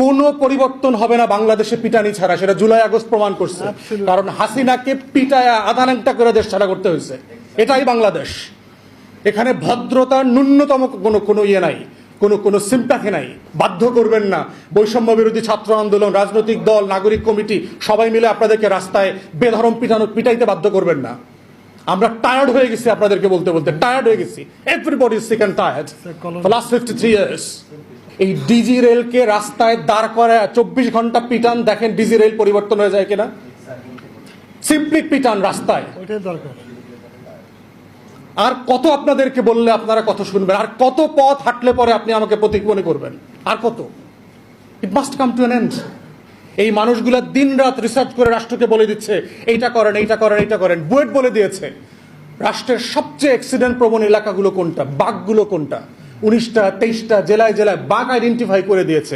কোনো পরিবর্তন হবে না বাংলাদেশে পিটানি ছাড়া, সেটা জুলাই আগস্ট প্রমাণ করছে। কারণ হাসিনাকে পিটায়া আধা ন্যাংটা করে দেশ ছাড়া করতে হয়েছে। এটাই বাংলাদেশ। এখানে ভদ্রতার ন্যূনতম কোনো ইয়ে নাই, কোনো সিম্প্যাথি নাই। বাধ্য করবেন না। বৈষম্য বিরোধী ছাত্র আন্দোলন, রাজনৈতিক দল, নাগরিক কমিটি সবাই মিলে আপনাদেরকে রাস্তায় বেধরম পিটাইতে বাধ্য করবেন না। আমরা টায়ার্ড হয়ে গেছি, আপনাদেরকে বলতে বলতে টায়ার্ড হয়ে গেছি। Everybody is sick and tired for last 53 years. এই ডিজি রেলকে রাস্তায় দাঁড় করে 24 ঘন্টা পিটান, দেখেন ডিজি রেল পরিবর্তন হয়ে যায় কিনা। সিম্পলি পিটান রাস্তায়। ওইটাই দরকার। আর কত আপনাদেরকে বললে আপনারা কত শুনবেন? আর কত পথ হাঁটলে পরে আপনি আমাকে প্রতীক মনে করবেন? আর কত? It must come to an end. এই মানুষগুলা দিন রাত রিসার্চ করে রাষ্ট্রকে বলে দিচ্ছে এইটা করেন, এইটা করেন, এইটা করেন। বুয়েট বলে দিয়েছে রাষ্ট্রের সবচেয়ে অ্যাক্সিডেন্ট প্রবণ এলাকাগুলো কোনটা, বাঘগুলো কোনটা। 19টা 23টা জেলায় জেলায় বাঘ আইডেন্টিফাই করে দিয়েছে।